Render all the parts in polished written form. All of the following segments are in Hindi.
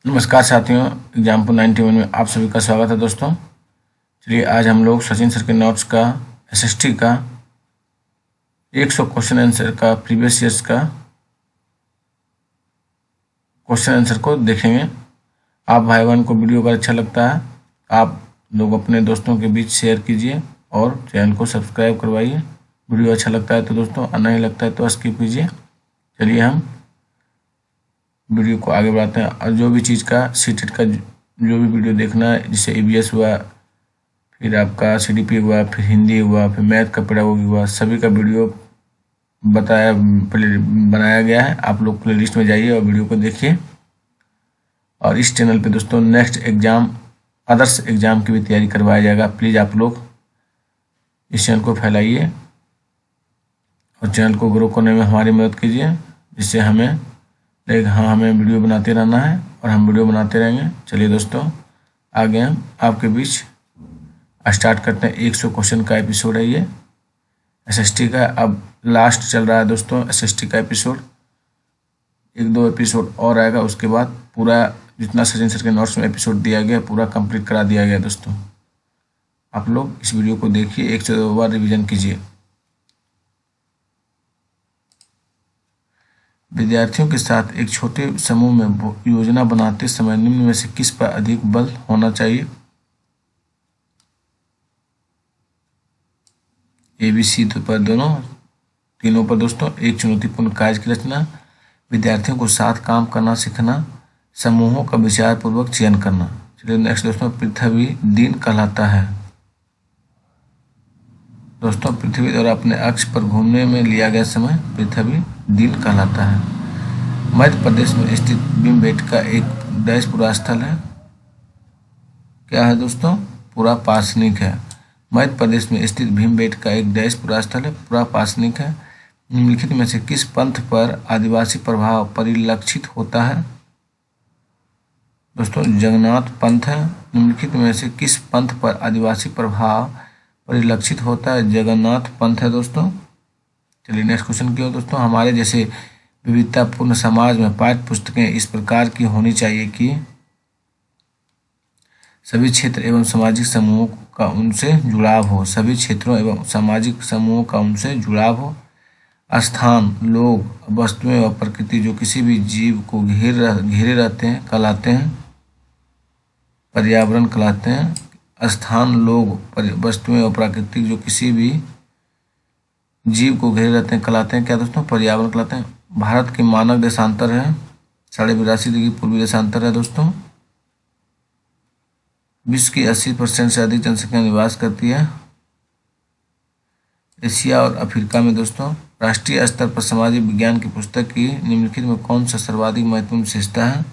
नमस्कार साथियों, एग्जाम्पल 91 में आप सभी का स्वागत है दोस्तों। चलिए आज हम लोग सचिन सर के नोट्स का एसएसटी का 100 क्वेश्चन आंसर का प्रीवियस ईयर्स का क्वेश्चन आंसर को देखेंगे। आप भाई बहन को वीडियो अगर अच्छा लगता है आप लोग अपने दोस्तों के बीच शेयर कीजिए और चैनल को सब्सक्राइब करवाइए। वीडियो अच्छा लगता है तो दोस्तों, और नहीं लगता है तो स्किप कीजिए। चलिए हम वीडियो को आगे बढ़ाते हैं। और जो भी चीज़ का सीटेट का जो भी वीडियो देखना है, जैसे ईवीएस हुआ, फिर आपका सीडीपी हुआ, फिर हिंदी हुआ, फिर मैथ का पेडागोगी हुआ, सभी का वीडियो बनाया गया है। आप लोग प्ले लिस्ट में जाइए और वीडियो को देखिए। और इस चैनल पे दोस्तों नेक्स्ट एग्जाम, अदर्स एग्जाम की भी तैयारी करवाया जाएगा। प्लीज़ आप लोग इस चैनल को फैलाइए और चैनल को ग्रो करने में हमारी मदद कीजिए, जिससे हमें हमें वीडियो बनाते रहना है और हम वीडियो बनाते रहेंगे। चलिए दोस्तों आगे हम आपके बीच स्टार्ट करते हैं। 100 क्वेश्चन का एपिसोड है ये एसएसटी का। अब लास्ट चल रहा है दोस्तों एसएसटी का एपिसोड। 1-2 एपिसोड और आएगा, उसके बाद पूरा जितना सचिन सर के नोट्स में एपिसोड दिया गया पूरा कंप्लीट करा दिया गया। दोस्तों आप लोग इस वीडियो को देखिए, 1 से 2 बार रिविजन कीजिए। विद्यार्थियों के साथ एक छोटे समूह में योजना बनाते समय निम्न में से किस पर अधिक बल होना चाहिए? ABC पर तीनों पर दोस्तों। एक चुनौतीपूर्ण कार्य की रचना, विद्यार्थियों को साथ काम करना सीखना, समूहों का विचार पूर्वक चयन करना। चलिए नेक्स्ट दोस्तों, पृथ्वी दिन कहलाता है। दोस्तों पृथ्वी द्वारा अपने अक्ष पर घूमने में लिया गया समय पृथ्वी दिन कहलाता है। मध्य प्रदेश में स्थित भीमबेटका एक डैश पुरा स्थल है। क्या है दोस्तों? पुरापाषाणिक है। मध्य प्रदेश में स्थित भीमबेटका एक डैश पुरा स्थल है, पुरापाषाणिक है। निम्नलिखित में से किस पंथ पर आदिवासी प्रभाव परिलक्षित होता है? दोस्तों जगन्नाथ पंथ है। निम्नलिखित में से किस पंथ पर आदिवासी प्रभाव परिलक्षित होता है? जगन्नाथ पंथ है दोस्तों। चलिए नेक्स्ट क्वेश्चन की ओर दोस्तों। हमारे जैसे विविधतापूर्ण समाज में पाठ्य पुस्तकें इस प्रकार की होनी चाहिए कि सभी क्षेत्र एवं सामाजिक समूहों का उनसे जुड़ाव हो। सभी क्षेत्रों एवं सामाजिक समूहों का उनसे जुड़ाव हो। स्थान, लोग, वस्तुएं व प्रकृति जो किसी भी जीव को घेरे रहते हैं कहलाते हैं पर्यावरण कहलाते हैं। स्थान, लोग, वस्तुएं और प्रकृति जो किसी भी जीव को घेरे रहते हैं कहलाते हैं क्या दोस्तों? पर्यावरण कहलाते हैं। भारत के मानक देशांतर है 82.5 डिग्री पूर्वी देशांतर है दोस्तों। विश्व की 80% से अधिक जनसंख्या निवास करती है एशिया और अफ्रीका में दोस्तों। राष्ट्रीय स्तर पर सामाजिक विज्ञान की पुस्तक की निम्नलिखित में कौन सा सर्वाधिक महत्वपूर्ण विशेषता है?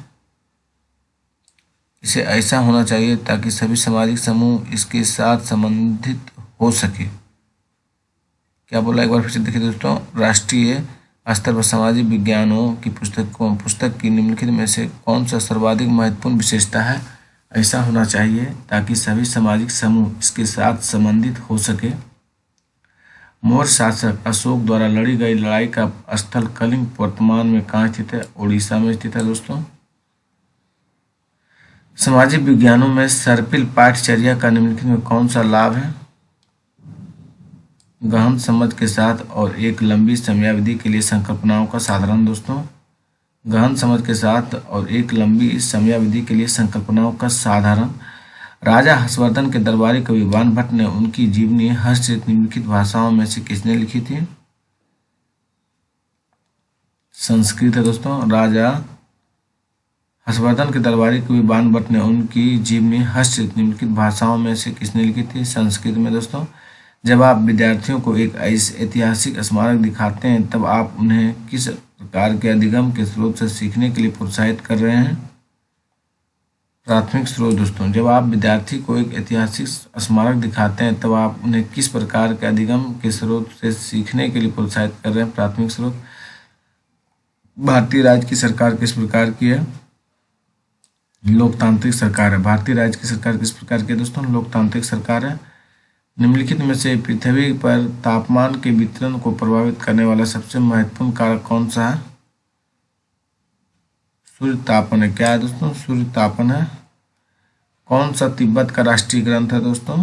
इसे ऐसा होना चाहिए ताकि सभी सामाजिक समूह इसके साथ संबंधित हो सके। क्या बोला एक बार फिर से देखिए दोस्तों। राष्ट्रीय स्तर पर सामाजिक विज्ञानों की पुस्तक की निम्नलिखित में से कौन सा सर्वाधिक महत्वपूर्ण विशेषता है? ऐसा होना चाहिए ताकि सभी सामाजिक समूह इसके साथ संबंधित हो सके। मौर्य शासक अशोक द्वारा लड़ी गई लड़ाई का स्थल कलिंग वर्तमान में कहाँ स्थित है? उड़ीसा में स्थित है दोस्तों। सामाजिक विज्ञानों में सर्पिल पाठचर्या का निम्नलिखित में कौन सा लाभ है? गहन समझ के साथ और एक लंबी समयावधि के लिए संकल्पनाओं का साधारण दोस्तों। गहन समझ के साथ और एक लंबी समयावधि के लिए संकल्पनाओं का साधारण। राजा हर्षवर्धन के दरबारी कवि बाण भट्ट ने उनकी जीवनी हस्तलिखित निम्नलिखित भाषाओं में से किसने लिखी थी? संस्कृत है दोस्तों। राजा हर्षवर्धन के दरबारी कवि बाण भट्ट ने उनकी जीवनी हस्तलिखित निम्नलिखित भाषाओं में से किसने लिखी थी? संस्कृत में दोस्तों। जब आप विद्यार्थियों को एक ऐतिहासिक स्मारक दिखाते हैं तब आप उन्हें किस प्रकार के अधिगम के स्रोत से सीखने के लिए प्रोत्साहित कर रहे हैं? प्राथमिक स्रोत दोस्तों। जब आप विद्यार्थी को एक ऐतिहासिक स्मारक दिखाते हैं तब आप उन्हें किस प्रकार के अधिगम के स्रोत से सीखने के लिए प्रोत्साहित कर रहे हैं? प्राथमिक स्रोत। भारतीय राज्य की सरकार किस प्रकार की है? लोकतांत्रिक सरकार है। भारतीय राज्य की सरकार किस प्रकार की है दोस्तों? लोकतांत्रिक सरकार है। निम्नलिखित में से पृथ्वी पर तापमान के वितरण को प्रभावित करने वाला सबसे महत्वपूर्ण कारक कौन सा है? सूर्य तापन है। क्या है दोस्तों? सूर्य तापन है। कौन सा तिब्बत का राष्ट्रीय ग्रंथ है दोस्तों?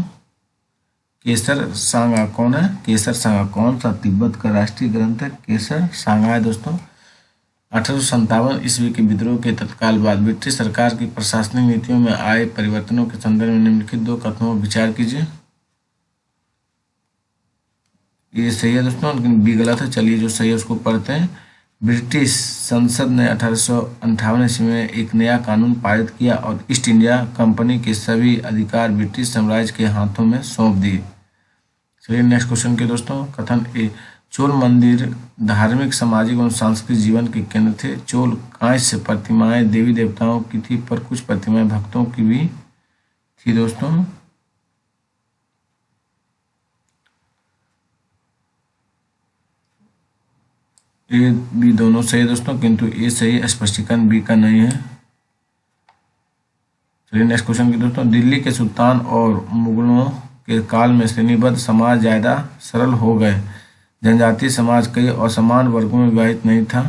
केसर सांगा। कौन है? केसर सांगा। कौन सा तिब्बत का राष्ट्रीय ग्रंथ है? केसर सांगा है दोस्तों। 1857 ईस्वी के विद्रोह के तत्काल बाद ब्रिटिश सरकार की प्रशासनिक नीतियों में आए परिवर्तनों के संदर्भ में निम्नलिखित दो कथनों पर विचार कीजिए। ये सही है दोस्तों, लेकिन बी गलत है। चलिए जो सही है उसको पढ़ते हैं। ब्रिटिश संसद ने 1858 ईस्वी में एक नया कानून पारित किया और ईस्ट इंडिया कंपनी के सभी अधिकार ब्रिटिश साम्राज्य के हाथों में सौंप दिए। चलिए नेक्स्ट क्वेश्चन के दोस्तों। कथन ए, चोल मंदिर धार्मिक, सामाजिक एवं सांस्कृतिक जीवन के केंद्र थे। चोल कांस्य प्रतिमाएं देवी देवताओं की थी, पर कुछ प्रतिमाएं भक्तों की भी थी दोस्तों। ए बी दोनों सही है दोस्तों, किंतु ए सही है, स्पष्टीकरण बी का नहीं है। चलिए नेक्स्ट क्वेश्चन की दोस्तों। दिल्ली के सुल्तान और मुगलों के काल में श्रेणीबद्ध समाज ज्यादा सरल हो गए। जनजातीय समाज कई असमान वर्गों में विभाजित नहीं था।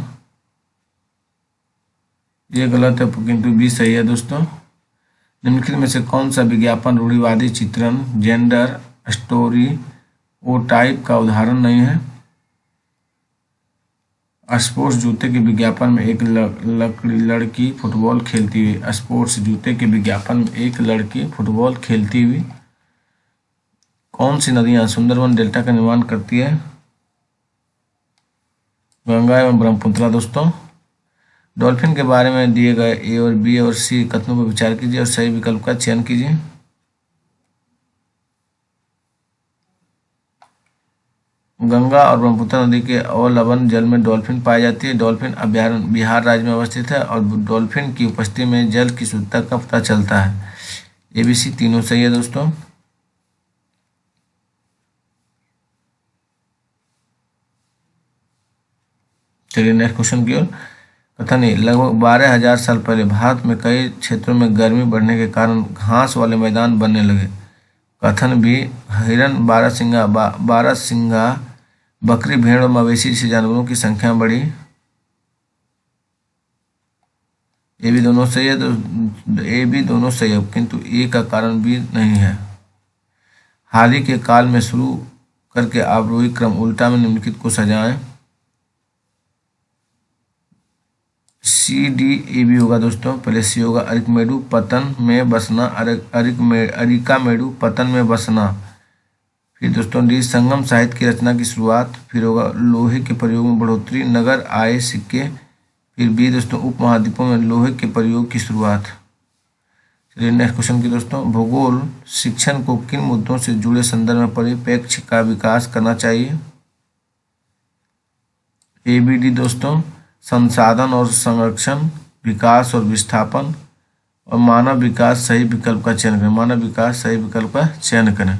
ये गलत है, किंतु बी सही है दोस्तों। निम्नलिखित में से कौन सा विज्ञापन रूढ़िवादी चित्रण, जेंडर स्टोरी ओ टाइप का उदाहरण नहीं है? स्पोर्ट्स जूते के विज्ञापन में एक लड़की फुटबॉल खेलती हुई। स्पोर्ट्स जूते के विज्ञापन में एक लड़की फुटबॉल खेलती हुई। कौन सी नदियां सुंदरवन डेल्टा का निर्माण करती है? गंगा एवं ब्रह्मपुत्र दोस्तों। डॉल्फिन के बारे में दिए गए ए और बी और सी कथनों पर विचार कीजिए और सही विकल्प का चयन कीजिए। गंगा और ब्रह्मपुत्र नदी के अवलंबन जल में डॉल्फिन पाई जाती है। डॉल्फिन अभ्यारण्य बिहार राज्य में अवस्थित है और डॉल्फिन की उपस्थिति में जल की शुद्धता का पता चलता है। ए बी सी तीनों सही है दोस्तों। चलिए नेक्स्ट क्वेश्चन की ओर। कथन ए, लगभग 12,000 साल पहले भारत में कई क्षेत्रों में गर्मी बढ़ने के कारण घास वाले मैदान बनने लगे। कथन बी, हिरन, बारहसिंगा, बकरी, भेड़ और मवेशी जैसे जानवरों की संख्या बढ़ी। ये भी दोनों सही है तो ए भी दोनों सही है, किंतु ए का कारण बी नहीं है। हाल ही के काल में शुरू करके आरोही क्रम उल्टा में निम्नलिखित को सजाएं। सी डी ए भी होगा दोस्तों। पहले सी होगा, अरिकमेडु पतन में बसना, अरिकामेडु पतन में बसना। फिर दोस्तों डी, संगम साहित्य की रचना की शुरुआत। फिर होगा लोहे के प्रयोग में बढ़ोतरी, नगर आए सिक्के। फिर बी दोस्तों, उपमहाद्वीपों में लोहे के प्रयोग की शुरुआत। चलिए नेक्स्ट क्वेश्चन की दोस्तों। भूगोल शिक्षण को किन मुद्दों से जुड़े संदर्भ में परिप्रेक्ष्य का विकास करना चाहिए? ए बी डी दोस्तों, संसाधन और संरक्षण, विकास और विस्थापन और मानव विकास। सही विकल्प का चयन करें। मानव विकास सही विकल्प का चयन करें।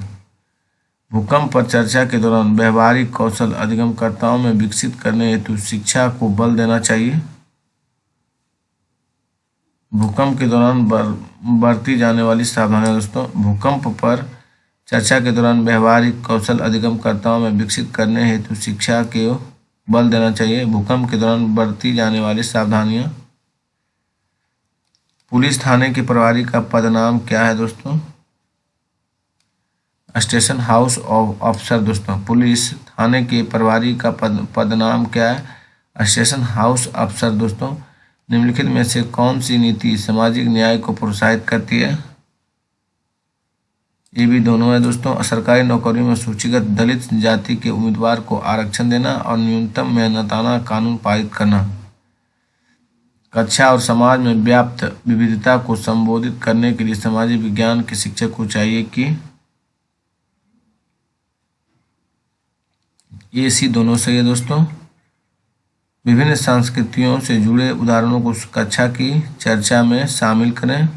भूकंप पर चर्चा के दौरान व्यवहारिक कौशल अधिगमकर्ताओं में विकसित करने हेतु शिक्षा को बल देना चाहिए। भूकंप के दौरान बरती जाने वाली सावधानियां दोस्तों। भूकंप पर चर्चा के दौरान व्यवहारिक कौशल अधिगमकर्ताओं में विकसित करने हेतु शिक्षा के बल देना चाहिए। भूकंप के दौरान बरती जाने वाली सावधानियां। पुलिस थाने के प्रभारी का पदनाम क्या है दोस्तों? स्टेशन हाउस ऑफिसर दोस्तों। पुलिस थाने के प्रभारी का पदनाम क्या है? स्टेशन हाउस अफसर दोस्तों। निम्नलिखित में से कौन सी नीति सामाजिक न्याय को प्रोत्साहित करती है? ये भी दोनों है दोस्तों। सरकारी नौकरियों में सूचीगत दलित जाति के उम्मीदवार को आरक्षण देना और न्यूनतम मेहनताना कानून पारित करना। कक्षा और समाज में व्याप्त विविधता को संबोधित करने के लिए सामाजिक विज्ञान के शिक्षक को चाहिए कि ये सी दोनों सही है दोस्तों। विभिन्न संस्कृतियों से जुड़े उदाहरणों को कक्षा की चर्चा में शामिल करें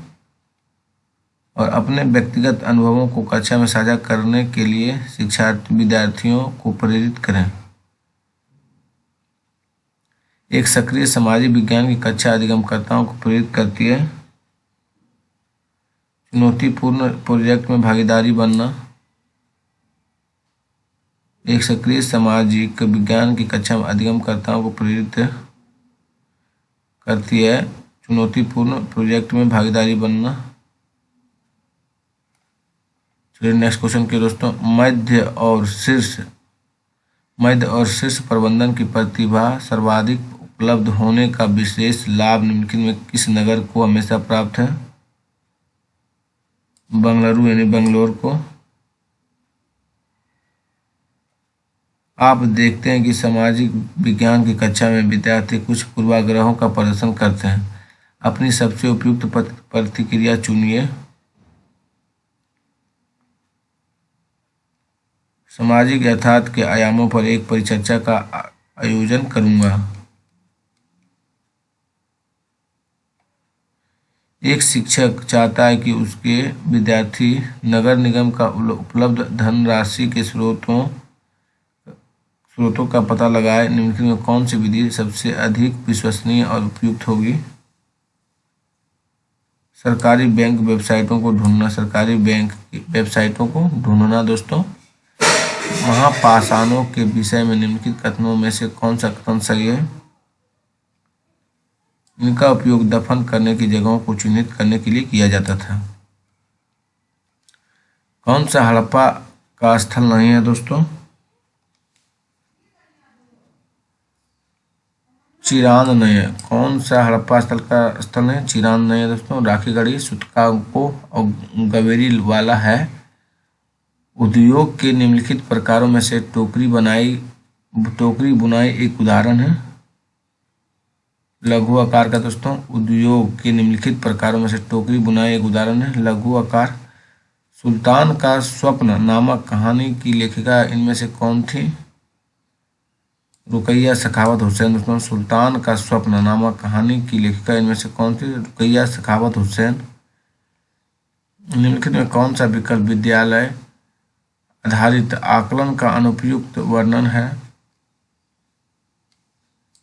और अपने व्यक्तिगत अनुभवों को कक्षा में साझा करने के लिए शिक्षार्थी विद्यार्थियों को प्रेरित करें। एक सक्रिय सामाजिक विज्ञान की कक्षा अधिगमकर्ताओं को प्रेरित करती है। चुनौतीपूर्ण प्रोजेक्ट में भागीदारी बनना। एक सक्रिय सामाजिक विज्ञान की कक्षा में अधिगमकर्ताओं को प्रेरित करती है। चुनौतीपूर्ण प्रोजेक्ट में भागीदारी बनना। चलिए नेक्स्ट क्वेश्चन के दोस्तों, मध्य और शीर्ष प्रबंधन की प्रतिभा सर्वाधिक उपलब्ध होने का विशेष लाभ निम्नलिखित में किस नगर को हमेशा प्राप्त है? बंगलुरु यानी बेंगलोर को। आप देखते हैं कि सामाजिक विज्ञान की कक्षा में विद्यार्थी कुछ पूर्वाग्रहों का प्रदर्शन करते हैं। अपनी सबसे उपयुक्त प्रतिक्रिया चुनिए। सामाजिक यथार्थ के आयामों पर एक परिचर्चा का आयोजन करूंगा। एक शिक्षक चाहता है कि उसके विद्यार्थी नगर निगम का उपलब्ध धनराशि के स्रोतों का पता लगाए। निम्नलिखित में कौन सी विधि सबसे अधिक विश्वसनीय और उपयुक्त होगी? सरकारी बैंक वेबसाइटों को ढूंढना। सरकारी बैंक की वेबसाइटों को ढूंढना दोस्तों। महापाषाणों के विषय में निम्नलिखित कथनों में से कौन सा कथन सही है? इनका उपयोग दफन करने की जगहों को चिन्हित करने के लिए किया जाता था। कौन सा हड़प्पा का स्थल नहीं है दोस्तों? चिरांद नहीं है। कौन सा हड़प्पा स्थल का स्थल है? चिरांद नहीं है दोस्तों। राखीगढ़ी, सुतकाको और गवेरी वाला है। उद्योग के निम्नलिखित प्रकारों में से टोकरी बुनाई एक उदाहरण है। लघु आकार का दोस्तों। उद्योग के निम्नलिखित प्रकारों में से टोकरी बुनाई एक उदाहरण है, लघु आकार। सुल्तान का स्वप्न नामक कहानी की लेखिका इनमें से कौन थी? रुकैया सखावत हुसैन दोस्तों। सुल्तान का स्वप्न नामक कहानी की लेखिका इनमें से कौन थी? रुकैया सखावत हुसैन। निम्नलिखित में कौन सा विकल्प विद्यालय आधारित आकलन का अनुपयुक्त वर्णन है?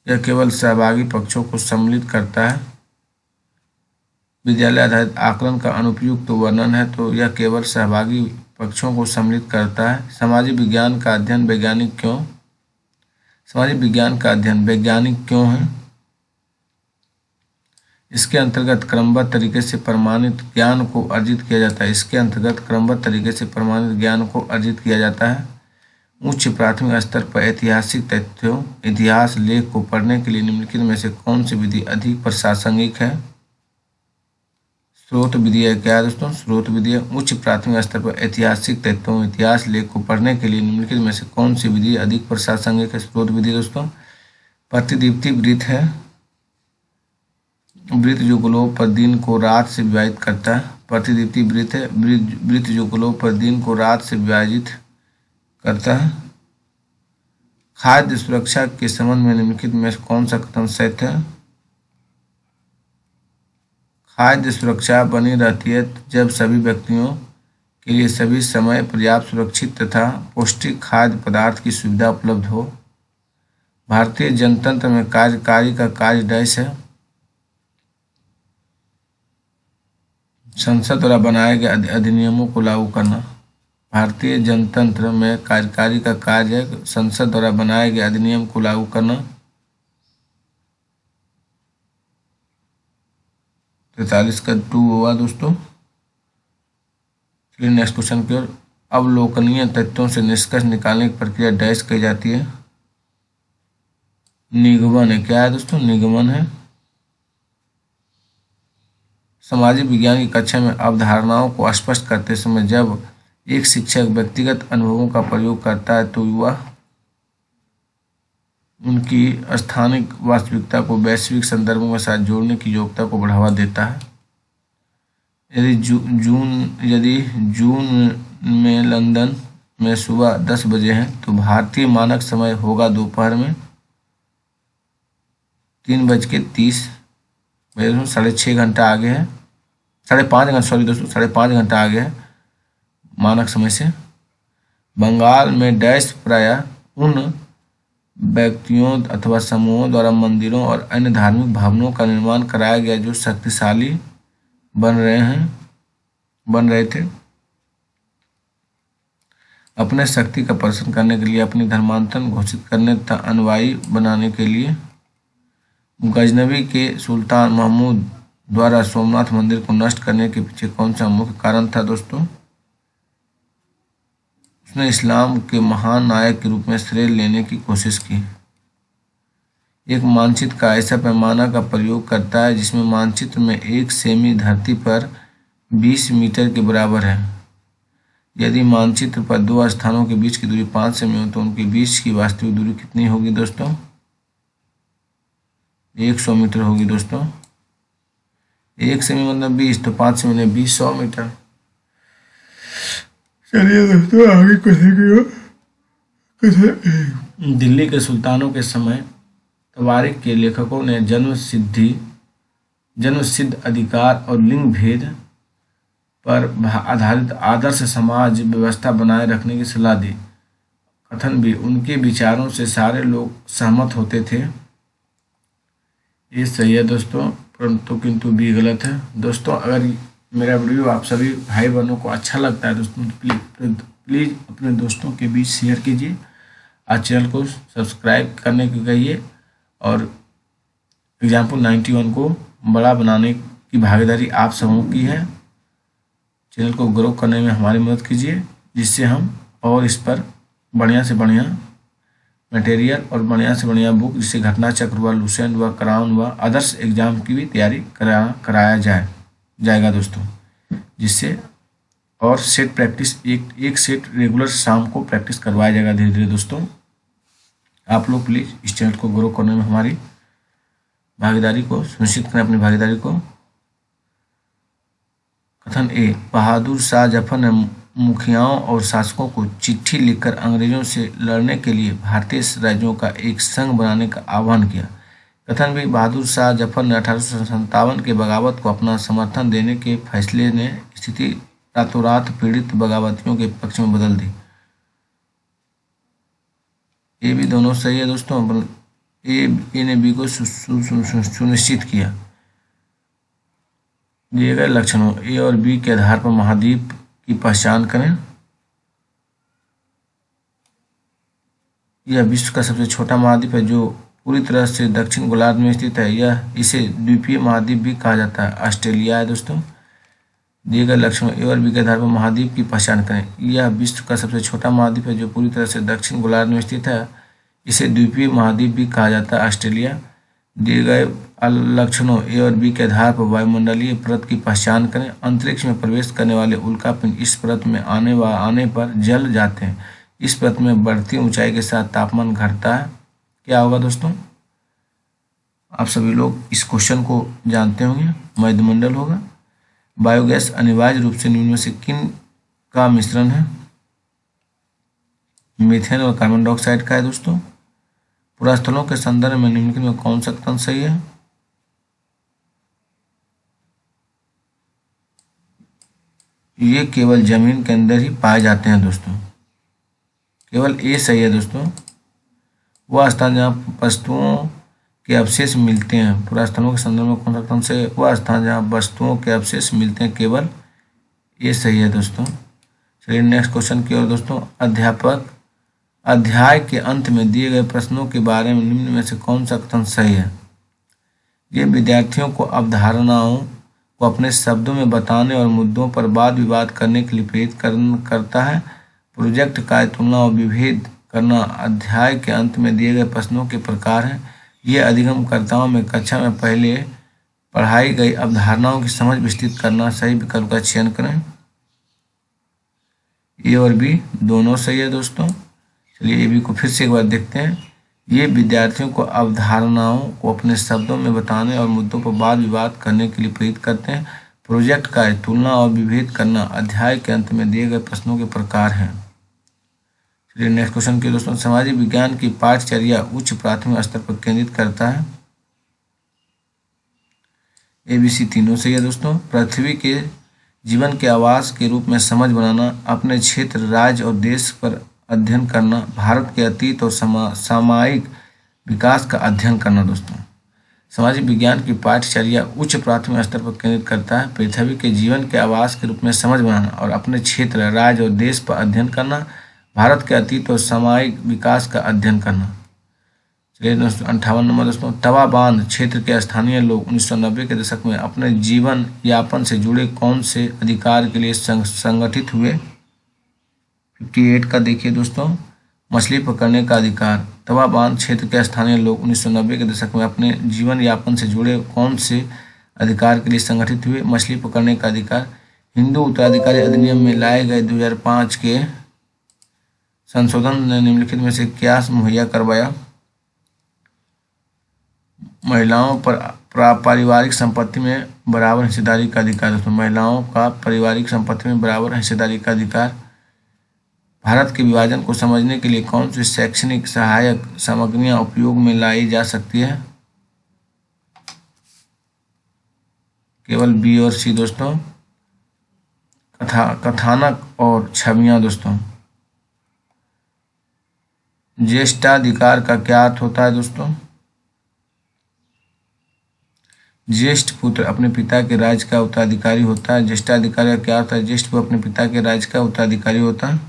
यह केवल सहभागी पक्षों को सम्मिलित करता है। विद्यालय आधारित आकलन का अनुपयुक्त वर्णन है तो यह केवल सहभागी पक्षों को सम्मिलित करता है। सामाजिक विज्ञान का अध्ययन वैज्ञानिक क्यों? सामाजिक विज्ञान का अध्ययन वैज्ञानिक क्यों है? इसके अंतर्गत क्रमबद्ध तरीके से प्रमाणित ज्ञान को अर्जित किया जाता है। इसके अंतर्गत क्रमबद्ध तरीके से प्रमाणित ज्ञान को अर्जित किया जाता है। उच्च प्राथमिक स्तर पर ऐतिहासिक तथ्यों इतिहास लेख को पढ़ने के लिए निम्नलिखित में से कौन सी विधि अधिक प्रासंगिक है? स्रोत विधि है। क्या है दोस्तों? स्रोत विधि है। उच्च प्राथमिक स्तर पर ऐतिहासिक तथ्यों इतिहास लेख को पढ़ने के लिए निम्नलिखित में से कौन सी विधि अधिक प्रासंगिक है? स्रोत विधि दोस्तों। प्रतिदीप्ति वृत्त है। वृत्त जो ग्लोब पर दिन को रात से विभाजित करता है। प्रतिदीप्ति वृत्त है। वृत्त जो ग्लोब पर दिन को रात से विभाजित करता है। खाद्य सुरक्षा के संबंध में निम्नलिखित में कौन सा कथन सत्य है? खाद्य सुरक्षा बनी रहती है जब सभी व्यक्तियों के लिए सभी समय पर्याप्त सुरक्षित तथा पौष्टिक खाद्य पदार्थ की सुविधा उपलब्ध हो। भारतीय जनतंत्र में कार्यकारी का कार्य डैश है। संसद द्वारा बनाए गए अधिनियमों को लागू करना। भारतीय जनतंत्र में कार्यकारी का कार्य है संसद द्वारा बनाए गए अधिनियम को लागू करना। 43 का 2 हुआ दोस्तों। चलिए नेक्स्ट क्वेश्चन की ओर। अवलोकनीय तथ्यों से निष्कर्ष निकालने की प्रक्रिया डैश कही जाती है। निगमन है। क्या है दोस्तों? निगमन है। सामाजिक विज्ञान की कक्षा में अवधारणाओं को स्पष्ट करते समय जब एक शिक्षक व्यक्तिगत अनुभवों का प्रयोग करता है तो वह उनकी स्थानिक वास्तविकता को वैश्विक संदर्भों के साथ जोड़ने की योग्यता को बढ़ावा देता है। यदि जून में लंदन में सुबह 10 बजे है तो भारतीय मानक समय होगा दोपहर में 3:30 बजे। 6.5 घंटा आगे है। 5.5 घंटा सॉरी दोस्तों 5.5 घंटा आगे है मानक समय से। बंगाल में डैश प्रायः उन व्यक्तियों अथवा समूहों द्वारा मंदिरों और अन्य धार्मिक भवनों का निर्माण कराया गया जो शक्तिशाली बन रहे थे। अपने शक्ति का प्रदर्शन करने के लिए, अपनी धर्मांतरण घोषित करने तथा अनुयायी बनाने के लिए। गजनवी के सुल्तान महमूद द्वारा सोमनाथ मंदिर को नष्ट करने के पीछे कौन सा मुख्य कारण था दोस्तों? उसने इस्लाम के महान नायक के रूप में श्रेय लेने की कोशिश की। एक मानचित्र का ऐसा पैमाना का प्रयोग करता है जिसमें मानचित्र में 1 सेमी धरती पर 20 मीटर के बराबर है। यदि मानचित्र पर 2 स्थानों के बीच की दूरी 5 सेमी हो तो उनके बीच की वास्तविक दूरी कितनी होगी दोस्तों? 100 मीटर होगी दोस्तों। 1 सेमी मतलब 20, तो 5 सेमी मतलब 20, 100 मीटर। चलिए दोस्तों आगे दिल्ली के सुल्तानों के समय तवारीख के लेखकों ने जन्मसिद्ध अधिकार और लिंग भेद पर आधारित आदर्श समाज व्यवस्था बनाए रखने की सलाह दी। कथन भी उनके विचारों से सारे लोग सहमत होते थे। ये सही है दोस्तों, परंतु किंतु भी गलत है। दोस्तों अगर मेरा वीडियो आप सभी भाई बहनों को अच्छा लगता है दोस्तों तो प्लीज़ अपने दोस्तों के बीच शेयर कीजिए और चैनल को सब्सक्राइब करने को कहिए और एग्जाम्पल 91 को बड़ा बनाने की भागीदारी आप सबों की है। चैनल को ग्रो करने में हमारी मदद कीजिए जिससे हम और इस पर बढ़िया से बढ़िया मटेरियल और बढ़िया से बढ़िया बुक जिससे घटना चक्र हुआ, लुसेंट हुआ, क्राउन हुआ, अदर्स एग्जाम की भी तैयारी कराया जाएगा दोस्तों, जिससे और सेट प्रैक्टिस एक सेट रेगुलर शाम को प्रैक्टिस करवाया जाएगा धीरे धीरे। दोस्तों आप लोग प्लीज़ इस चैनल को ग्रो करने में हमारी भागीदारी को सुनिश्चित करें, अपनी भागीदारी को। कथन ए, बहादुर शाह जफर ने मुखियाओं और शासकों को चिट्ठी लिखकर अंग्रेजों से लड़ने के लिए भारतीय राज्यों का एक संघ बनाने का आह्वान किया। कथन बी, बहादुर शाह जफर ने 1857 के बगावत को अपना समर्थन देने के फैसले ने स्थिति रातों रात पीड़ित बगावतियों के पक्ष में बदल दी। ये भी दोनों सही है दोस्तों। ए ने बी को सुनिश्चित किया। दिए गए लक्षणों ए और बी के आधार पर महाद्वीप की पहचान करें। यह विश्व का सबसे छोटा महाद्वीप है जो पूरी तरह से दक्षिण गोलार्ध में स्थित है। यह इसे द्वीपीय महाद्वीप भी कहा जाता है। ऑस्ट्रेलिया है दोस्तों। दिए गए लक्षणों ए और बी के आधार पर महाद्वीप की पहचान करें। यह विश्व का सबसे छोटा महाद्वीप है जो पूरी तरह से दक्षिण गोलार्ध में स्थित है। इसे द्वीपीय महाद्वीप भी कहा जाता है। ऑस्ट्रेलिया। दिए गए लक्षणों ए और बी के आधार पर वायुमंडलीय परत की पहचान करें। अंतरिक्ष में प्रवेश करने वाले उल्कापिंड इस परत में आने पर जल जाते हैं। इस परत में बढ़ती ऊंचाई के साथ तापमान घटता है। क्या होगा दोस्तों? आप सभी लोग इस क्वेश्चन को जानते होंगे। वायुमंडल होगा। बायोगैस अनिवार्य रूप से निम्न में से किन का मिश्रण है? मीथेन और कार्बन डाइऑक्साइड का है दोस्तों। पुरास्थलों के संदर्भ में निम्नलिखित में कौन सा कथन सही है? ये केवल जमीन के अंदर ही पाए जाते हैं दोस्तों। केवल ए सही है दोस्तों। वह स्थान जहाँ वस्तुओं के अवशेष मिलते हैं। पुरास्थलों के संदर्भ में कौन सा कथन सही है? वह स्थान जहाँ वस्तुओं के अवशेष मिलते हैं, केवल ये सही है दोस्तों। चलिए नेक्स्ट क्वेश्चन की ओर दोस्तों। अध्याय के अंत में दिए गए प्रश्नों के बारे में निम्न में से कौन सा कथन सही है? ये विद्यार्थियों को अवधारणाओं को अपने शब्दों में बताने और मुद्दों पर वाद विवाद करने के लिए प्रेरित करता है। प्रोजेक्ट का तुलना और विभेद करना अध्याय के अंत में दिए गए प्रश्नों के प्रकार हैं। ये अधिगमकर्ताओं में कक्षा में पहले पढ़ाई गई अवधारणाओं की समझ विस्तृत करना। सही विकल्प का चयन करें। ए और बी दोनों सही है दोस्तों। चलिए ए बी को फिर से एक बार देखते हैं। ये विद्यार्थियों को अवधारणाओं को अपने शब्दों में बताने और मुद्दों पर वाद विवाद करने के लिए प्रेरित करते हैं। प्रोजेक्ट का तुलना और विभेद करना अध्याय के अंत में दिए गए प्रश्नों के प्रकार हैं। चलिए नेक्स्ट क्वेश्चन की दोस्तों। सामाजिक विज्ञान की पाठचर्या उच्च प्राथमिक स्तर पर केंद्रित करता है। ABC तीनों सही है दोस्तों। पृथ्वी के जीवन के आवास के रूप में समझ बनाना, अपने क्षेत्र, राज्य और देश पर अध्ययन करना, भारत के अतीत और सामयिक विकास का अध्ययन करना दोस्तों। सामाजिक विज्ञान की पाठचर्या उच्च प्राथमिक स्तर पर केंद्रित करता है। पृथ्वी के जीवन के आवास के रूप में समझ बनाना और अपने क्षेत्र, राज्य और देश पर अध्ययन करना, भारत के अतीत और सामयिक विकास का अध्ययन करना। चलिए दोस्तों 58 नंबर दोस्तों, तवा बांध क्षेत्र के स्थानीय लोग 1990 के दशक में अपने जीवन यापन से जुड़े कौन से अधिकार के लिए संगठित हुए? 58 का देखिए दोस्तों, मछली पकड़ने का अधिकार। तवा बांध क्षेत्र के स्थानीय लोग 1990 के दशक में अपने जीवन यापन से जुड़े कौन से अधिकार के लिए संगठित हुए? मछली पकड़ने का अधिकार। हिंदू उत्तराधिकारी अधिनियम में लाए गए 2005 के संशोधन ने निम्नलिखित में से क्या मुहैया करवाया? महिलाओं पर पारिवारिक संपत्ति में बराबर हिस्सेदारी का अधिकार। दोस्तों महिलाओं का पारिवारिक संपत्ति में बराबर हिस्सेदारी का अधिकार। भारत के विभाजन को समझने के लिए कौन सी शैक्षणिक सहायक सामग्रियां उपयोग में लाई जा सकती है? केवल बी और सी दोस्तों, कथानक और छवियां। दोस्तों ज्येष्ठाधिकार का क्या अर्थ होता है? दोस्तों ज्येष्ठ पुत्र अपने पिता के राज्य का उत्तराधिकारी होता है। ज्येष्ठाधिकारी का क्या होता है? ज्येष्ठ पुत्र अपने पिता के राज्य का उत्तराधिकारी होता है।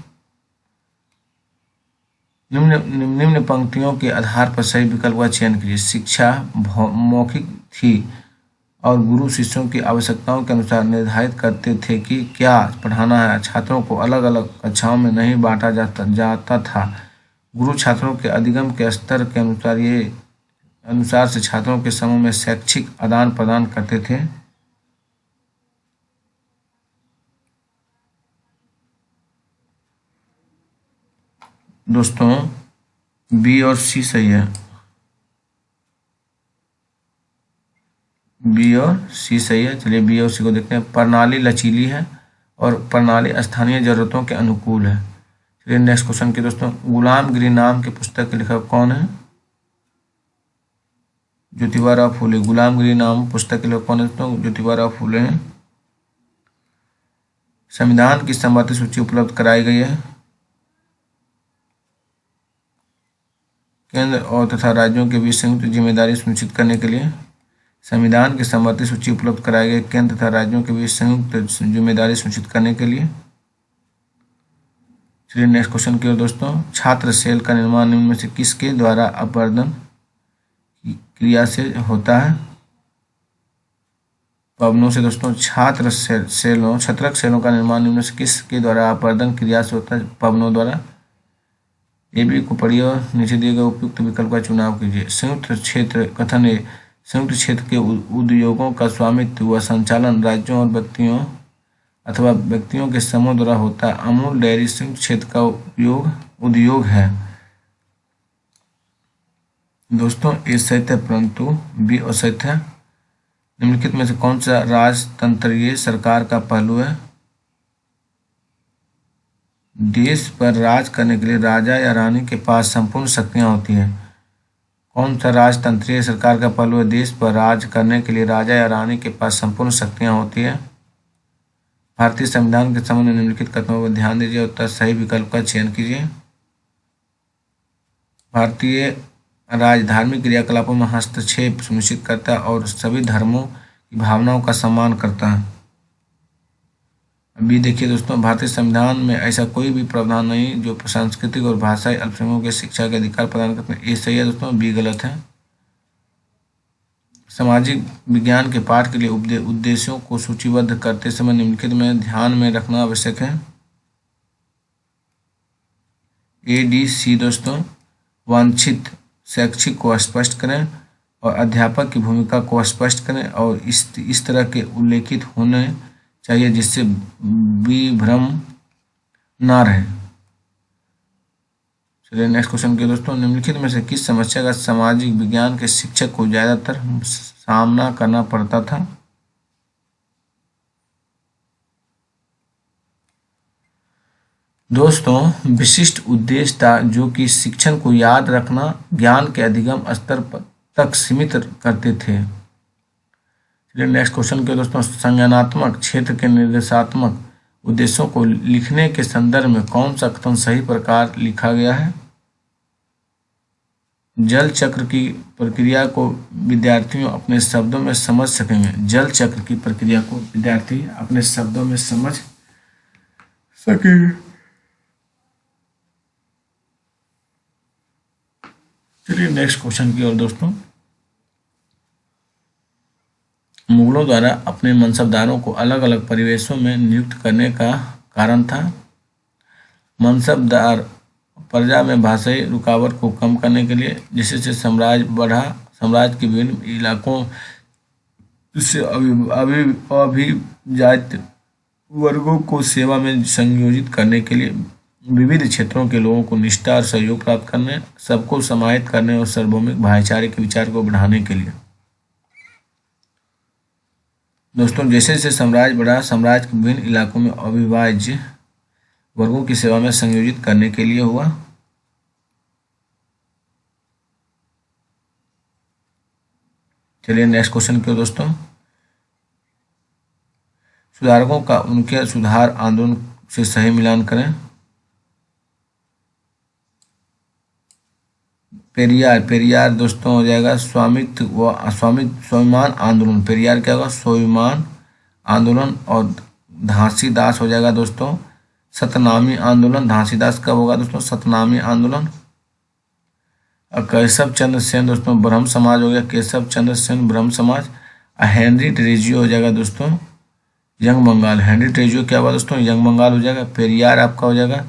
निम्न पंक्तियों के आधार पर सही विकल्प का चयन कीजिए। शिक्षा मौखिक थी और गुरु शिष्यों की आवश्यकताओं के अनुसार निर्धारित करते थे कि क्या पढ़ाना है। छात्रों को अलग अलग कक्षाओं में नहीं बांटा जाता था। गुरु छात्रों के अधिगम के स्तर के अनुसार से छात्रों के समूह में शैक्षिक आदान प्रदान करते थे। दोस्तों बी और सी सही है। बी और सी सही है। चलिए बी और सी को देखते हैं। प्रणाली लचीली है और प्रणाली स्थानीय जरूरतों के अनुकूल है। चलिए नेक्स्ट क्वेश्चन की दोस्तों, गुलाम गिरी नाम के पुस्तक के लेखक कौन है? ज्योतिबा फूले। गुलाम गिरी नाम पुस्तक के लेखक कौन है दोस्तों? ज्योतिबा फूले हैं। संविधान की समवर्ती सूची उपलब्ध कराई गई है। केंद्र और तथा राज्यों के बीच संयुक्त जिम्मेदारी सुनिश्चित करने के लिए संविधान की समवर्ती सूची उपलब्ध कराई गई। केंद्र तथा राज्यों के बीच संयुक्त जिम्मेदारी सुनिश्चित करने के लिए। चलिए नेक्स्ट क्वेश्चन की ओर दोस्तों, छात्र सेल का निर्माण निम्न में से किसके द्वारा अपवर्तन क्रिया से होता है? पवनों से। दोस्तों छत्रक सेलों का निर्माण निम्न से किसके द्वारा अपवर्तन क्रिया से होता है? पवनों द्वारा। ए बी को पढ़िए और नीचे दिए गए उपयुक्त विकल्प का चुनाव कीजिए। संयुक्त क्षेत्र कथन है, संयुक्त क्षेत्र के उद्योगों का स्वामित्व व संचालन राज्यों और व्यक्तियों अथवा व्यक्तियों के समूह द्वारा होता है। अमूल डेयरी संयुक्त क्षेत्र का उद्योग है। दोस्तों ए सहित है परंतु बी असहित है। निम्नलिखित में से कौन सा राजतंत्रीय सरकार का पहलू है? देश पर राज करने के लिए राजा या रानी के पास संपूर्ण शक्तियां होती है। कौन सा राजतंत्रीय सरकार का पहलू है? देश पर राज करने के लिए राजा या रानी के पास संपूर्ण शक्तियां होती है। भारतीय संविधान के संबंध में निम्नलिखित कथनों पर ध्यान दीजिए और सही विकल्प का चयन कीजिए। भारतीय राज्य धार्मिक क्रियाकलापों में हस्तक्षेप सुनिश्चित करता है और सभी धर्मों की भावनाओं का सम्मान करता है। अभी देखिए दोस्तों, भारतीय संविधान में ऐसा कोई भी प्रावधान नहीं जो सांस्कृतिक और भाषाई अल्पसंख्यकों के शिक्षा के अधिकार प्रदान करते हैं। ये सही है दोस्तों, बी गलत है। सामाजिक विज्ञान के पाठ के लिए उद्देश्यों को सूचीबद्ध करते समय निम्नलिखित में ध्यान में रखना आवश्यक है। ए डी सी दोस्तों, वांछित शैक्षिक को स्पष्ट करें और अध्यापक की भूमिका को स्पष्ट करें और इस तरह के उल्लेखित होने चाहिए जिससे विभ्रम ना रहे। चलिए नेक्स्ट क्वेश्चन के दोस्तों, निम्नलिखित में से किस समस्या का सामाजिक विज्ञान के शिक्षक को ज्यादातर सामना करना पड़ता था? दोस्तों विशिष्ट उद्देश्य था जो कि शिक्षण को याद रखना ज्ञान के अधिगम स्तर तक सीमित करते थे। चलिए नेक्स्ट क्वेश्चन के दोस्तों, संज्ञानात्मक क्षेत्र के निर्देशात्मक उद्देश्यों को लिखने के संदर्भ में कौन सा कथन सही प्रकार लिखा गया है? जल चक्र की प्रक्रिया को विद्यार्थियों अपने शब्दों में समझ सकेंगे। जल चक्र की प्रक्रिया को विद्यार्थी अपने शब्दों में समझ सकेंगे। चलिए नेक्स्ट क्वेश्चन की ओर दोस्तों। मुगलों द्वारा अपने मनसबदारों को अलग अलग परिवेशों में नियुक्त करने का कारण था। मनसबदार प्रजा में भाषाई रुकावट को कम करने के लिए, जिससे साम्राज्य बढ़ा, साम्राज्य के विभिन्न इलाकों से अभिजात वर्गों को सेवा में संयोजित करने के लिए, विविध क्षेत्रों के लोगों को निष्ठा और सहयोग प्राप्त करने, सबको समाहित करने और सार्वभौमिक भाईचारे के विचार को बढ़ाने के लिए। दोस्तों जैसे जैसे साम्राज्य बढ़ा, साम्राज्य के विभिन्न इलाकों में अविभाज्य वर्गों की सेवा में संयोजित करने के लिए हुआ। चलिए नेक्स्ट क्वेश्चन क्यों दोस्तों। सुधारकों का उनके सुधार आंदोलन से सही मिलान करें। पेरियार दोस्तों हो जाएगा स्वामित्व व स्वाभिमान आंदोलन। पेरियार क्या होगा, स्वाभिमान आंदोलन। और घासीदास हो जाएगा दोस्तों सतनामी आंदोलन। घासीदास कब होगा दोस्तों, सतनामी आंदोलन। और केशव चंद्र सेन दोस्तों ब्रह्म समाज हो गया, केशव चंद्र सेन ब्रह्म समाज। हेनरी ट्रेजियो हो जाएगा दोस्तों यंग बंगाल। हेनरी ट्रेजियो क्या हुआ दोस्तों, यंग बंगाल हो जाएगा। पेरियार आपका हो जाएगा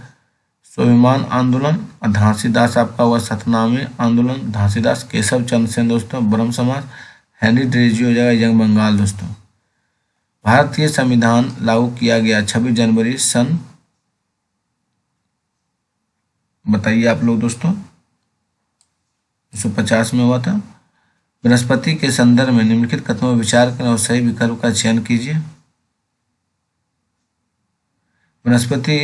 स्वाभिमान आंदोलन। और घासीदास आपका हुआ सतनामी आंदोलन। घासीदास। केशव चंद्र सेन दोस्तों ब्रह्म समाज। हेनरी ट्रेजियो हो जाएगा यंग बंगाल दोस्तों। भारतीय संविधान लागू किया गया 26 जनवरी सन, बताइए आप लोग दोस्तों, 1950 में हुआ था। बृहस्पति के संदर्भ में निम्नलिखित कथनों पर विचार करें और सही विकल्प का चयन कीजिए। बृहस्पति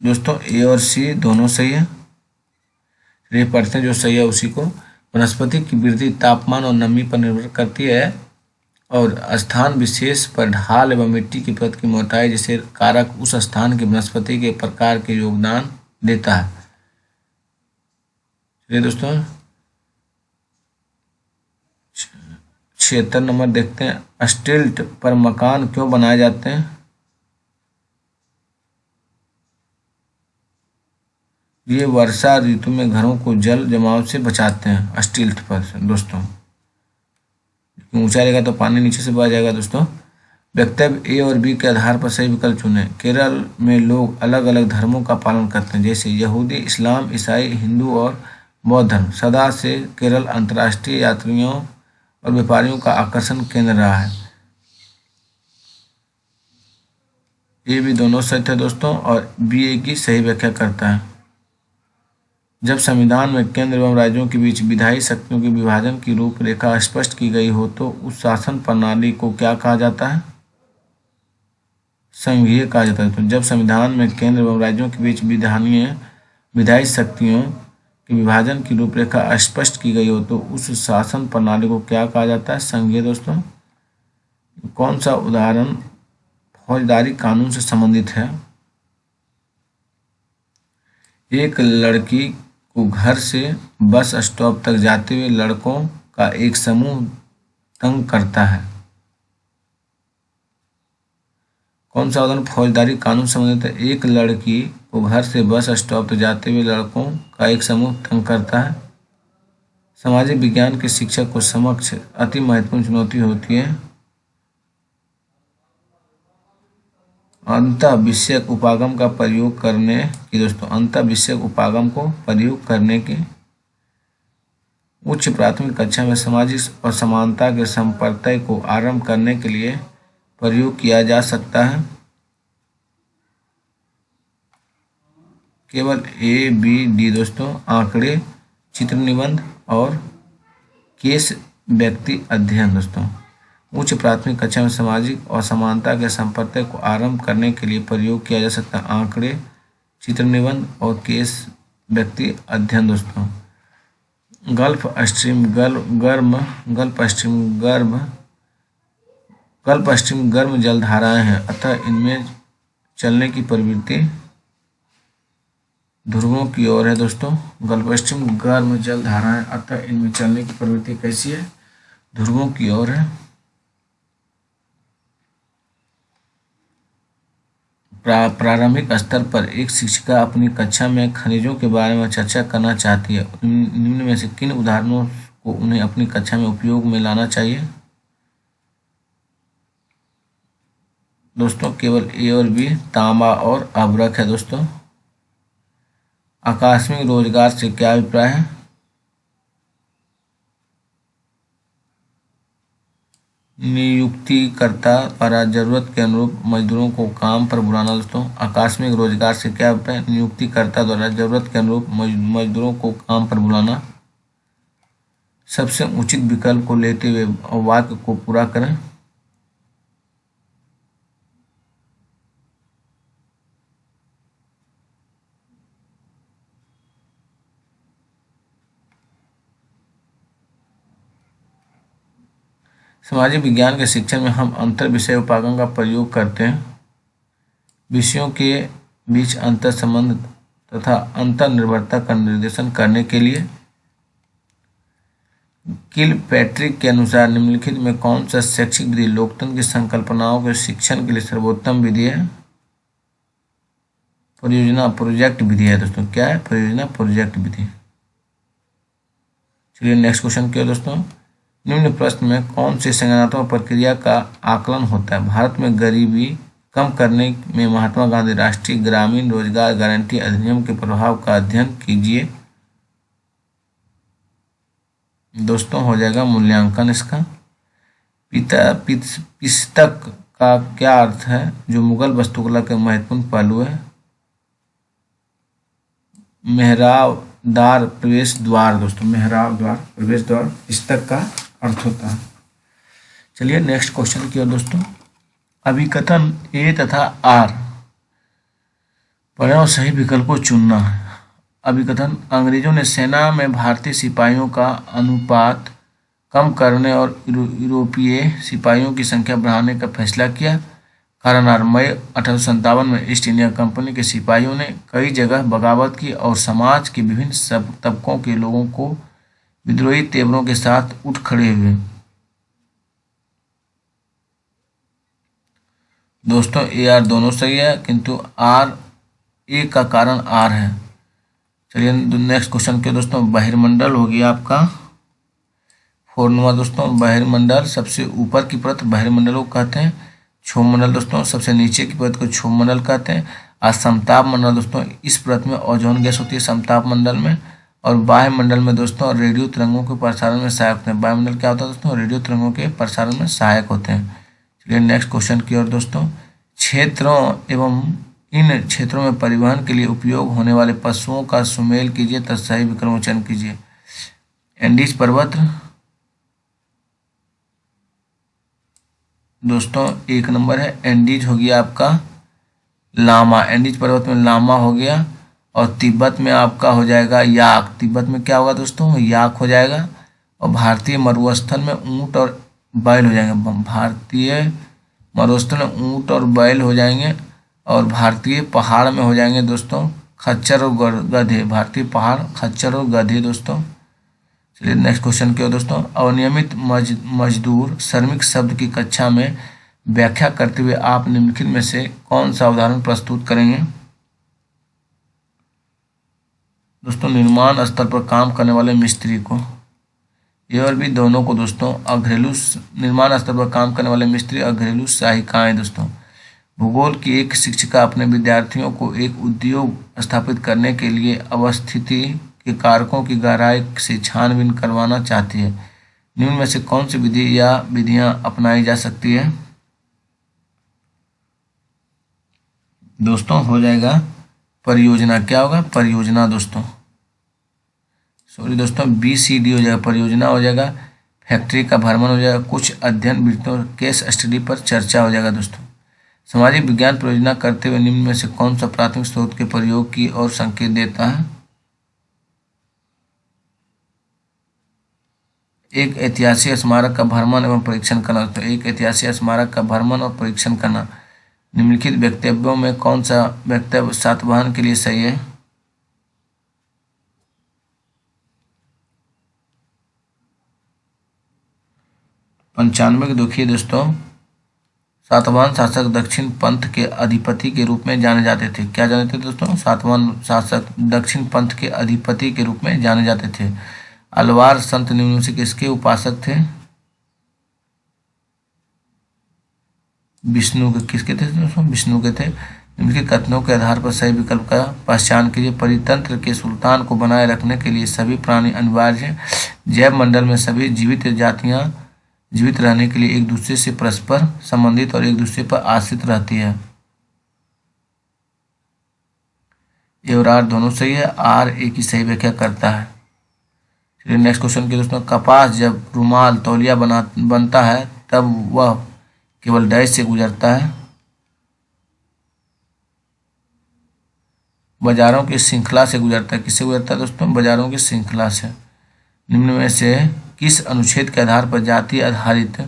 दोस्तों ए और सी दोनों सही है। ये पढ़ते हैं जो सही है उसी को। वनस्पति की वृद्धि तापमान और नमी पर निर्भर करती है और स्थान विशेष पर ढाल एवं मिट्टी की परत की मोटाई जैसे कारक उस स्थान के वनस्पति के प्रकार के योगदान देता है। चलिए दोस्तों 76 नंबर देखते हैं। स्टिल्ट पर मकान क्यों बनाए जाते हैं। ये वर्षा ऋतु में घरों को जल जमाव से बचाते हैं। स्टिल्ट पर दोस्तों ऊंचा रहेगा तो पानी नीचे से बह जाएगा दोस्तों। वक्तव्य ए और बी के आधार पर सही विकल्प चुनें। केरल में लोग अलग अलग धर्मों का पालन करते हैं जैसे यहूदी, इस्लाम, ईसाई, हिंदू और बौद्ध धर्म। सदा से केरल अंतर्राष्ट्रीय यात्रियों और व्यापारियों का आकर्षण केंद्र रहा है। ये भी दोनों सत्य है दोस्तों और बी ए की सही व्याख्या करता है। जब संविधान में केंद्र एवं राज्यों के बीच विधायी शक्तियों के विभाजन की रूपरेखा स्पष्ट की गई हो तो उस शासन प्रणाली को क्या कहा जाता है, संघीय कहा जाता है। तो जब संविधान में केंद्र एवं राज्यों के बीच विधायी शक्तियों के विभाजन की रूपरेखा स्पष्ट की गई हो तो उस शासन प्रणाली को क्या कहा जाता है, संघीय दोस्तों। कौन सा उदाहरण फौजदारी कानून से संबंधित है। एक लड़की को घर से बस स्टॉप तक जाते हुए लड़कों का एक समूह तंग करता है। कौन सा उदाहरण फौजदारी कानून से संबंधित है। एक लड़की को घर से बस स्टॉप तक जाते हुए लड़कों का एक समूह तंग करता है। सामाजिक विज्ञान के शिक्षक को समक्ष अति महत्वपूर्ण चुनौती होती है अंतः विषयक उपागम का प्रयोग करने की दोस्तों। अंतः विषयक उपागम को प्रयोग करने की। उच्च प्राथमिक कक्षा में सामाजिक असमानता के संप्रत्यय को आरंभ करने के लिए प्रयोग किया जा सकता है। केवल ए बी डी दोस्तों, आंकड़े, चित्र निबंध और केस व्यक्ति अध्ययन दोस्तों। उच्च प्राथमिक कक्षा में सामाजिक असमानता के संप्रत्यय को आरंभ करने के लिए प्रयोग किया जा सकता है आंकड़े, चित्र निबंध और केस व्यक्ति अध्ययन दोस्तों। गल्फ स्ट्रीम गर्म जलधाराएं हैं अतः इनमें चलने की प्रवृत्ति ध्रुवों की ओर है दोस्तों। गल्फ स्ट्रीम गर्म जलधाराएं अतः इनमें चलने की प्रवृत्ति कैसी है, ध्रुवों की ओर है। प्रारंभिक स्तर पर एक शिक्षिका अपनी कक्षा में खनिजों के बारे में चर्चा करना चाहती है। निम्न में से किन उदाहरणों को उन्हें अपनी कक्षा में उपयोग में लाना चाहिए? दोस्तों केवल ए और बी, तांबा और अभ्रक है। दोस्तों आकस्मिक रोजगार से क्या अभिप्राय है? नियुक्तिकर्ता द्वारा जरूरत के अनुरूप मजदूरों को काम पर बुलाना। दोस्तों आकस्मिक रोजगार से क्या अभिप्राय? नियुक्तिकर्ता द्वारा जरूरत के अनुरूप मजदूरों को काम पर बुलाना। सबसे उचित विकल्प को लेते हुए वाक्य को पूरा करें। सामाजिक विज्ञान के शिक्षण में हम अंतर विषय उपागम का प्रयोग करते हैं। विषयों के बीच अंतर संबंध तथा अंतर निर्भरता का निर्देशन करने के लिए। किलपैट्रिक के अनुसार निम्नलिखित में कौन सा शैक्षिक विधि लोकतंत्र की संकल्पनाओं के शिक्षण के लिए सर्वोत्तम विधि है? परियोजना प्रोजेक्ट विधि है। दोस्तों क्या है? परियोजना प्रोजेक्ट विधि। चलिए नेक्स्ट क्वेश्चन क्या है दोस्तों? निम्न प्रश्न में कौन सी संज्ञानात्मक प्रक्रिया का आकलन होता है? भारत में गरीबी कम करने में महात्मा गांधी राष्ट्रीय ग्रामीण रोजगार गारंटी अधिनियम के प्रभाव का अध्ययन कीजिए। दोस्तों हो जाएगा मूल्यांकन इसका। पिस्तक का क्या अर्थ है? जो मुगल वास्तुकला के महत्वपूर्ण पहलू है। मेहराबदार प्रवेश द्वार। दोस्तों मेहराबदार प्रवेश द्वार पिस्तक का अर्थ होता है। चलिए नेक्स्ट क्वेश्चन की ओर दोस्तों। अभिकथन ए तथा आर पढ़ें और सही विकल्प को चुनना है। अभिकथन: अंग्रेजों ने सेना में भारतीय सिपाहियों का अनुपात कम करने और यूरोपीय सिपाहियों की संख्या बढ़ाने का फैसला किया। कारण आर: मई 1857 में ईस्ट इंडिया कंपनी के सिपाहियों ने कई जगह बगावत की और समाज के विभिन्न तबकों के लोगों को विद्रोही तेवरों के साथ उठ खड़े हुए। दोस्तों ए आर दोनों सही है, किंतु आर ए का कारण आर है। चलिए नेक्स्ट क्वेश्चन के दोस्तों। बहिर्मंडल हो गया आपका 4 नंबर। दोस्तों बहिर्मंडल सबसे ऊपर की परत बहिर्मंडल को कहते हैं। क्षोभमंडल दोस्तों सबसे नीचे की परत को क्षोभमंडल कहते हैं। और समताप मंडल दोस्तों इस परत में ओजोन गैस होती है समताप मंडल में। और वायुमंडल में दोस्तों रेडियो तरंगों के प्रसारण में सहायक होते हैं। वायुमंडल क्या होता है दोस्तों? रेडियो तरंगों के प्रसारण में सहायक होते हैं। चलिए नेक्स्ट क्वेश्चन की ओर दोस्तों। क्षेत्रों एवं इन क्षेत्रों में परिवहन के लिए उपयोग होने वाले पशुओं का सुमेल कीजिए तथा सही विकल्प चयन कीजिए। एंडीज पर्वत। दोस्तों 1 नंबर है एंडीज हो गया आपका लामा। एंडीज पर्वत में लामा हो गया। और तिब्बत में आपका हो जाएगा याक। तिब्बत में क्या होगा दोस्तों? याक हो जाएगा। और भारतीय मरुस्थल में ऊंट और बैल हो जाएंगे। भारतीय मरुस्थल में ऊंट और बैल हो जाएंगे। और भारतीय पहाड़ में हो जाएंगे दोस्तों खच्चर और गधे। भारतीय पहाड़ खच्चर और गधे दोस्तों। चलिए नेक्स्ट क्वेश्चन क्या हो दोस्तों। अनियमित मजदूर श्रमिक शब्द की कक्षा में व्याख्या करते हुए आप निम्नलिखित में से कौन सा उदाहरण प्रस्तुत करेंगे? दोस्तों निर्माण स्थल पर काम करने वाले मिस्त्री को। ये और भी दोनों को दोस्तों। घरेलू निर्माण स्थल पर काम करने वाले मिस्त्री और घरेलू सहायिकाएं दोस्तों। भूगोल की एक शिक्षिका अपने विद्यार्थियों को एक उद्योग स्थापित करने के लिए अवस्थिति के कारकों की गहराई से छानबीन करवाना चाहती है। निम्न में से कौन सी विधि या विधियां अपनाई जा सकती है? दोस्तों हो जाएगा परियोजना। क्या होगा? परियोजना दोस्तों। सॉरी दोस्तों BCD हो जाएगा। परियोजना हो जाएगा। फैक्ट्री का भ्रमण हो जाएगा। कुछ अध्ययन वृत्तों केस स्टडी पर चर्चा हो जाएगा दोस्तों। सामाजिक विज्ञान परियोजना करते हुए निम्न में से कौन सा प्राथमिक स्रोत के प्रयोग की ओर संकेत देता है? एक ऐतिहासिक स्मारक का भ्रमण एवं परीक्षण करना। तो एक ऐतिहासिक स्मारक का भ्रमण और परीक्षण करना। निम्नलिखित वक्तव्यों में कौन सा वक्तव्य सातवाहन के लिए सही है? पंचानवे के देखिए दोस्तों। सातवाहन शासक दक्षिण पंथ के अधिपति के रूप में जाने जाते थे। क्या जाने थे दोस्तों? सातवाहन शासक दक्षिण पंथ के अधिपति के रूप में जाने जाते थे। अलवार संत निम्न से किसके उपासक थे? विष्णु के। किसके थे दोस्तों? विष्णु के थे। इनके कथनों के आधार पर सही विकल्प का पहचान कीजिए। परितंत्र के सुल्तान को बनाए रखने के लिए सभी प्राणी अनिवार्य हैं। जैव मंडल में सभी जीवित जातियां जीवित रहने के लिए एक दूसरे से परस्पर संबंधित और एक दूसरे पर आश्रित रहती है। ए और आर दोनों सही है। आर ए की सही व्याख्या करता है। चलिए नेक्स्ट क्वेश्चन के दोस्तों, कपास जब रुमाल तौलिया बनता है तब वह केवल डैश से गुजरता है। बाजारों की श्रृंखला से गुजरता है। किससे गुजरता है दोस्तों? बाजारों की श्रृंखला से। निम्न में से किस अनुच्छेद के आधार पर जाति आधारित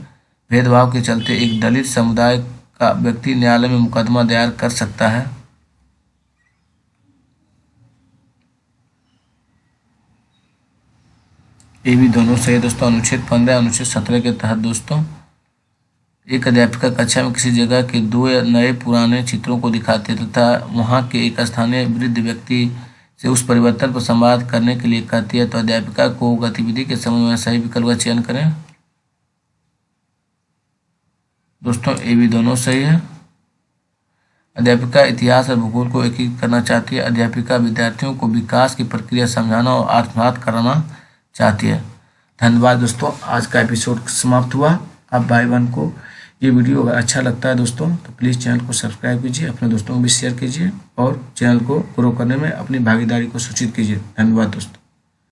भेदभाव के चलते एक दलित समुदाय का व्यक्ति न्यायालय में मुकदमा दायर कर सकता है? ये भी दोनों सही है दोस्तों। अनुच्छेद 15 अनुच्छेद 17 के तहत दोस्तों एक अध्यापिका कक्षा में किसी जगह के दो या नए पुराने चित्रों को दिखाते तथा वहां के एक स्थानीय वृद्ध व्यक्ति से उस परिवर्तन पर संवाद करने के लिए कहती है तो अध्यापिका को गतिविधि के समय में सही विकल्प का चयन करें। दोस्तों ये भी दोनों सही है। अध्यापिका इतिहास और भूगोल को एकीकृत करना चाहती है। अध्यापिका विद्यार्थियों को विकास की प्रक्रिया समझाना और आत्मसात कराना चाहती है। धन्यवाद दोस्तों। आज का एपिसोड समाप्त हुआ। आप भाई बहन को ये वीडियो अगर अच्छा लगता है दोस्तों तो प्लीज़ चैनल को सब्सक्राइब कीजिए, अपने दोस्तों को भी शेयर कीजिए और चैनल को ग्रो करने में अपनी भागीदारी को सूचित कीजिए। धन्यवाद दोस्तों।